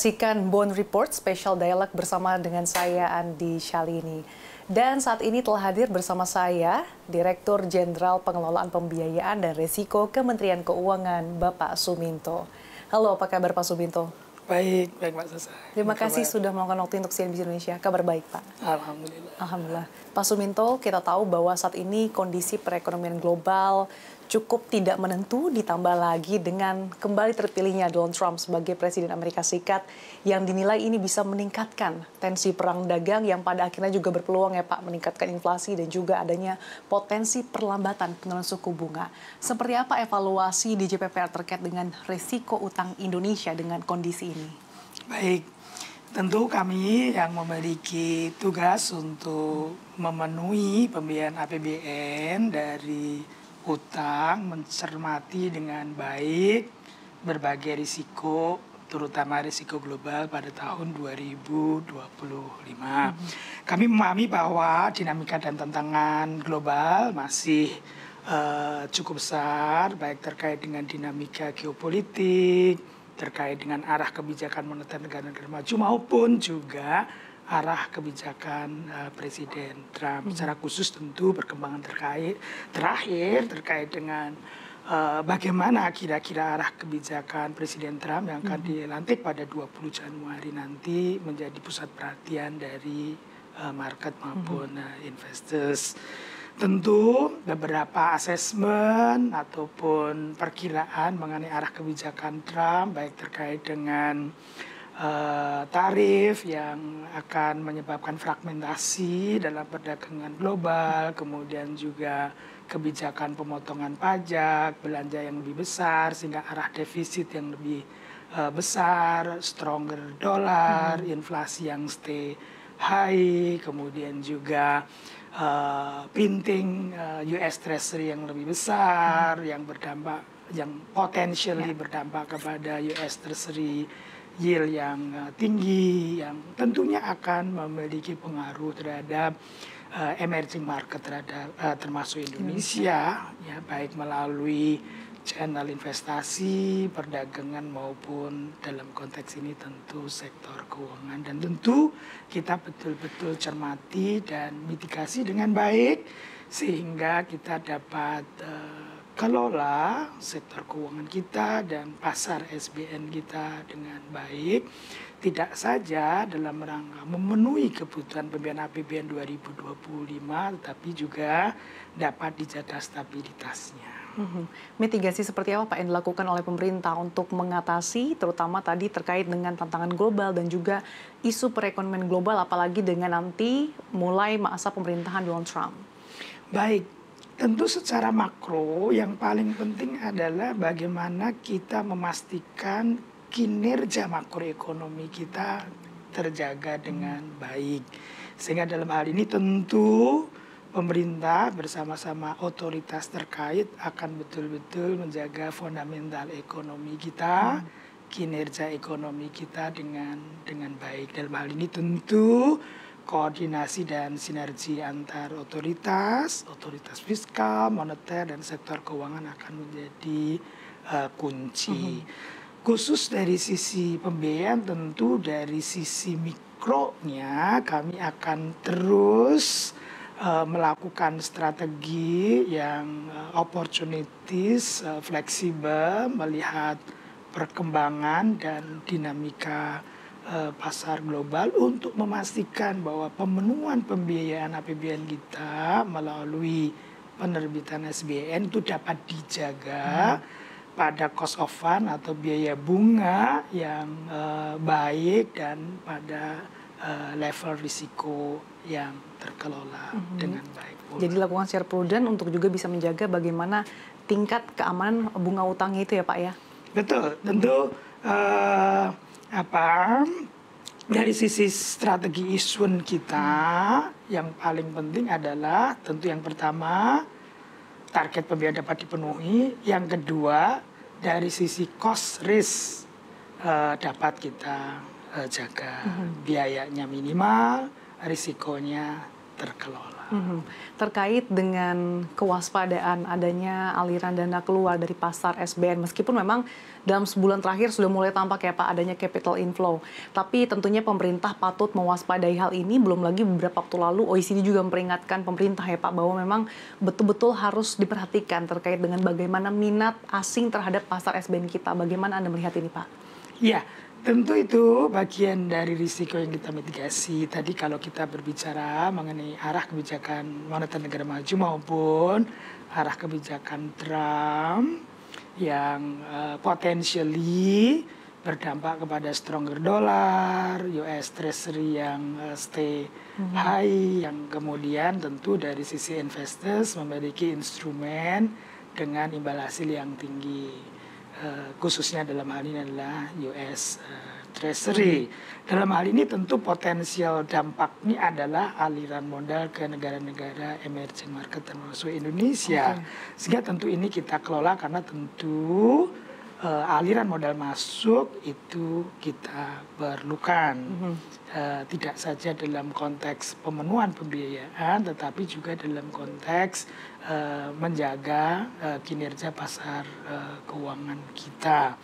Saksikan Bond Report Special Dialog bersama dengan saya Andi Shalini. Dan saat ini telah hadir bersama saya Direktur Jenderal Pengelolaan Pembiayaan dan Risiko Kementerian Keuangan, Bapak Suminto. Halo, apa kabar Pak Suminto? Baik Mbak Sasa. Terima kasih sudah meluangkan waktu untuk CNBC Indonesia. Kabar baik, Pak? Alhamdulillah. Alhamdulillah. Pak Suminto, kita tahu bahwa saat ini kondisi perekonomian global cukup tidak menentu, ditambah lagi dengan kembali terpilihnya Donald Trump sebagai Presiden Amerika Serikat yang dinilai ini bisa meningkatkan tensi perang dagang yang pada akhirnya juga berpeluang ya Pak meningkatkan inflasi dan juga adanya potensi perlambatan penurunan suku bunga. Seperti apa evaluasi di JPPR terkait dengan risiko utang Indonesia dengan kondisi ini? Baik, tentu kami yang memiliki tugas untuk memenuhi pembiayaan APBN dari utang mencermati dengan baik berbagai risiko, terutama risiko global pada tahun 2025. Kami memahami bahwa dinamika dan tantangan global masih cukup besar, baik terkait dengan dinamika geopolitik, terkait dengan arah kebijakan moneter negara-negara maju maupun juga arah kebijakan Presiden Trump. Secara khusus tentu perkembangan terakhir terkait dengan bagaimana kira-kira arah kebijakan Presiden Trump yang akan dilantik pada 20 Januari nanti menjadi pusat perhatian dari market maupun investors. Tentu beberapa asesmen ataupun perkiraan mengenai arah kebijakan Trump baik terkait dengan tarif yang akan menyebabkan fragmentasi dalam perdagangan global, kemudian juga kebijakan pemotongan pajak, belanja yang lebih besar sehingga arah defisit yang lebih besar, stronger dollar, inflasi yang stay high, kemudian juga printing US Treasury yang lebih besar, yang potentially berdampak kepada US Treasury yield yang tinggi, yang tentunya akan memiliki pengaruh terhadap emerging market termasuk Indonesia, ya baik melalui channel investasi, perdagangan maupun dalam konteks ini tentu sektor keuangan. Dan tentu kita betul-betul cermati dan mitigasi dengan baik sehingga kita dapat kelola sektor keuangan kita dan pasar SBN kita dengan baik, tidak saja dalam rangka memenuhi kebutuhan pembiayaan APBN 2025, tetapi juga dapat dijaga stabilitasnya. Mitigasi seperti apa Pak yang dilakukan oleh pemerintah untuk mengatasi terutama tadi terkait dengan tantangan global dan juga isu perekonomian global apalagi dengan nanti mulai masa pemerintahan Donald Trump? Baik, tentu secara makro yang paling penting adalah bagaimana kita memastikan kinerja makroekonomi kita terjaga dengan baik. Sehingga dalam hal ini tentu pemerintah bersama-sama otoritas terkait akan betul-betul menjaga fundamental ekonomi kita, kinerja ekonomi kita dengan baik. Dalam hal ini tentu koordinasi dan sinergi antar otoritas fiskal, moneter, dan sektor keuangan akan menjadi kunci. Khusus dari sisi pembiayaan tentu dari sisi mikronya kami akan terus melakukan strategi yang opportunities, fleksibel, melihat perkembangan dan dinamika pasar global untuk memastikan bahwa pemenuhan pembiayaan APBN kita melalui penerbitan SBN itu dapat dijaga pada cost of fund atau biaya bunga yang baik dan pada level risiko yang terkelola dengan baik. Jadi lakukan secara prudent untuk juga bisa menjaga bagaimana tingkat keamanan bunga utangnya itu ya Pak ya? Betul, tentu dari sisi strategi issuance kita yang paling penting adalah tentu yang pertama target pembiayaan dapat dipenuhi, yang kedua dari sisi cost risk dapat kita jaga, biayanya minimal, risikonya terkelola. Terkait dengan kewaspadaan adanya aliran dana keluar dari pasar SBN, meskipun memang dalam sebulan terakhir sudah mulai tampak ya Pak adanya capital inflow. Tapi tentunya pemerintah patut mewaspadai hal ini, belum lagi beberapa waktu lalu OECD juga memperingatkan pemerintah ya Pak bahwa memang betul-betul harus diperhatikan terkait dengan bagaimana minat asing terhadap pasar SBN kita. Bagaimana Anda melihat ini Pak? Ya, tentu itu bagian dari risiko yang kita mitigasi. Tadi kalau kita berbicara mengenai arah kebijakan moneter negara maju maupun arah kebijakan Trump yang potentially berdampak kepada stronger dollar, US Treasury yang stay high, yang kemudian tentu dari sisi investors memiliki instrumen dengan imbal hasil yang tinggi. Khususnya dalam hal ini adalah US Treasury. Dalam hal ini tentu potensial dampaknya adalah aliran modal ke negara-negara emerging market termasuk Indonesia. Sehingga tentu ini kita kelola karena tentu aliran modal masuk itu kita perlukan. Tidak saja dalam konteks pemenuhan pembiayaan, tetapi juga dalam konteks menjaga kinerja pasar keuangan kita.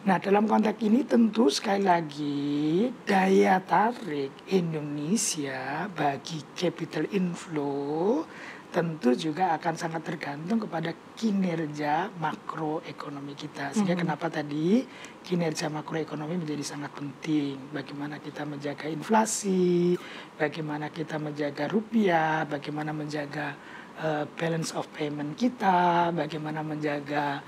Nah, dalam konteks ini tentu sekali lagi daya tarik Indonesia bagi capital inflow tentu juga akan sangat tergantung kepada kinerja makroekonomi kita. Sehingga kenapa tadi kinerja makroekonomi menjadi sangat penting. Bagaimana kita menjaga inflasi, bagaimana kita menjaga rupiah, bagaimana menjaga balance of payment kita, bagaimana menjaga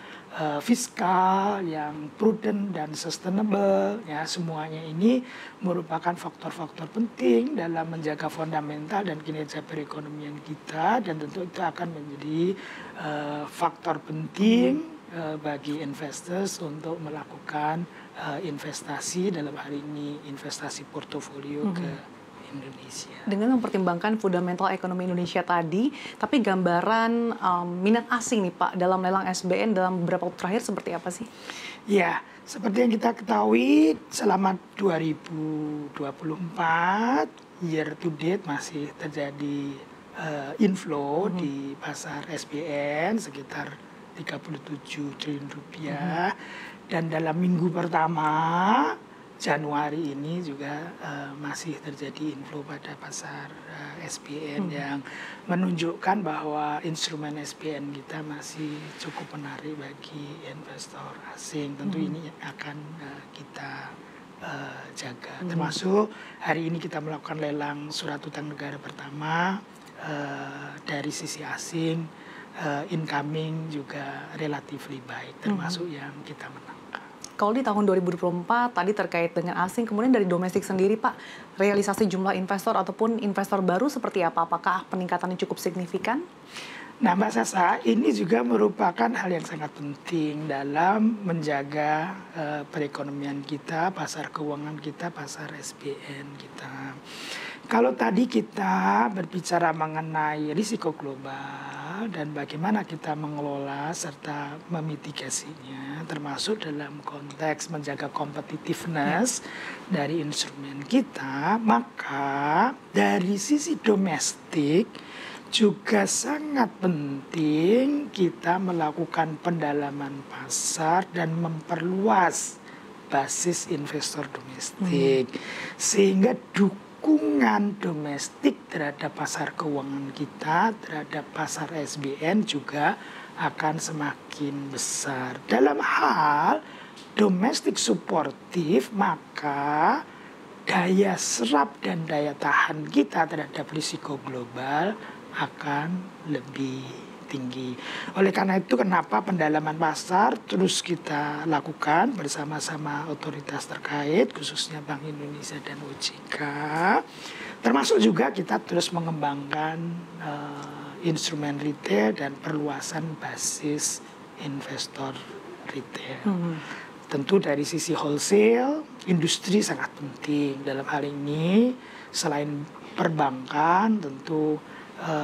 fiskal yang prudent dan sustainable, ya semuanya ini merupakan faktor-faktor penting dalam menjaga fundamental dan kinerja perekonomian kita, dan tentu itu akan menjadi faktor penting bagi investors untuk melakukan investasi, dalam hal ini investasi portofolio ke Indonesia. Dengan mempertimbangkan fundamental ekonomi Indonesia tadi, tapi gambaran minat asing nih Pak dalam lelang SBN dalam beberapa waktu terakhir seperti apa sih? Ya, seperti yang kita ketahui selama 2024 year to date masih terjadi inflow di pasar SBN sekitar 37 triliun rupiah, dan dalam minggu pertama Januari ini juga masih terjadi inflow pada pasar SBN yang menunjukkan bahwa instrumen SBN kita masih cukup menarik bagi investor asing. Tentu ini akan kita jaga. Termasuk hari ini kita melakukan lelang surat utang negara pertama dari sisi asing, incoming juga relatively baik, termasuk yang kita menang. Kalau di tahun 2024 tadi terkait dengan asing, kemudian dari domestik sendiri Pak, realisasi jumlah investor ataupun investor baru seperti apa? Apakah peningkatannya cukup signifikan? Nah Mbak Sasa, ini juga merupakan hal yang sangat penting dalam menjaga perekonomian kita, pasar keuangan kita, pasar SBN kita. Kalau tadi kita berbicara mengenai risiko global dan bagaimana kita mengelola serta memitigasinya, termasuk dalam konteks menjaga competitiveness dari instrumen kita, maka dari sisi domestik juga sangat penting kita melakukan pendalaman pasar dan memperluas basis investor domestik, sehingga dukungan domestik terhadap pasar keuangan kita, terhadap pasar SBN juga akan semakin besar. Dalam hal domestik suportif, maka daya serap dan daya tahan kita terhadap risiko global akan lebih tinggi. Oleh karena itu kenapa pendalaman pasar terus kita lakukan bersama-sama otoritas terkait, khususnya Bank Indonesia dan OJK. Termasuk juga kita terus mengembangkan instrumen retail dan perluasan basis investor retail. Tentu dari sisi wholesale, industri sangat penting dalam hal ini. Selain perbankan, tentu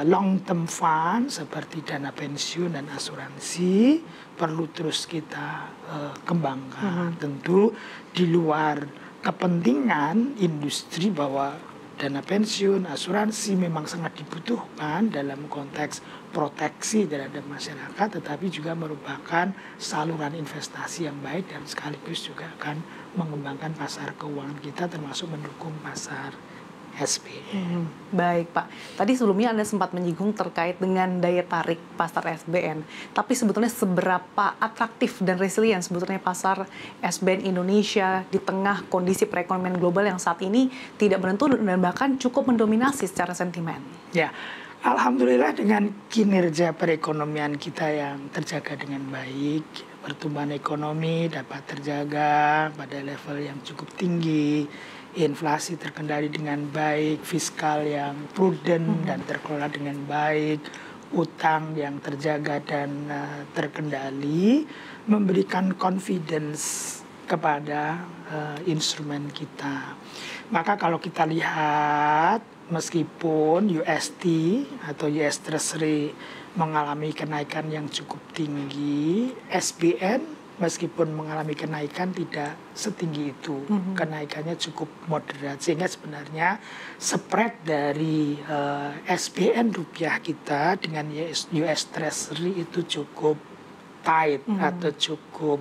long term fund seperti dana pensiun dan asuransi perlu terus kita kembangkan. Tentu di luar kepentingan industri bahwa dana pensiun, asuransi memang sangat dibutuhkan dalam konteks proteksi terhadap masyarakat, tetapi juga merupakan saluran investasi yang baik dan sekaligus juga akan mengembangkan pasar keuangan kita termasuk mendukung pasar SBN. Baik Pak, tadi sebelumnya Anda sempat menyinggung terkait dengan daya tarik pasar SBN. Tapi sebetulnya seberapa atraktif dan resilient sebetulnya pasar SBN Indonesia di tengah kondisi perekonomian global yang saat ini tidak menentu dan bahkan cukup mendominasi secara sentimen? Ya, alhamdulillah dengan kinerja perekonomian kita yang terjaga dengan baik, pertumbuhan ekonomi dapat terjaga pada level yang cukup tinggi, inflasi terkendali dengan baik, fiskal yang prudent dan terkelola dengan baik, utang yang terjaga dan terkendali, memberikan confidence kepada instrumen kita. Maka kalau kita lihat, meskipun UST atau US Treasury mengalami kenaikan yang cukup tinggi, SBN meskipun mengalami kenaikan tidak setinggi itu, kenaikannya cukup moderat, sehingga sebenarnya spread dari SBN rupiah kita dengan US Treasury itu cukup tight atau cukup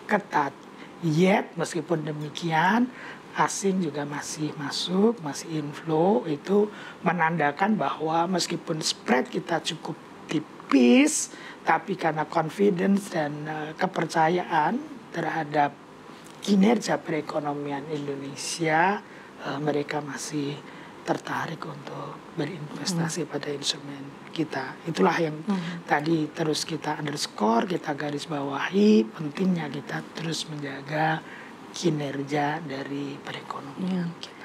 ketat. Yet meskipun demikian asing juga masih masuk, masih inflow, itu menandakan bahwa meskipun spread kita cukup tipis, tapi karena confidence dan kepercayaan terhadap kinerja perekonomian Indonesia, mereka masih tertarik untuk berinvestasi pada instrumen kita. Itulah yang tadi terus kita underscore, kita garis bawahi, pentingnya kita terus menjaga kinerja dari perekonomian kita.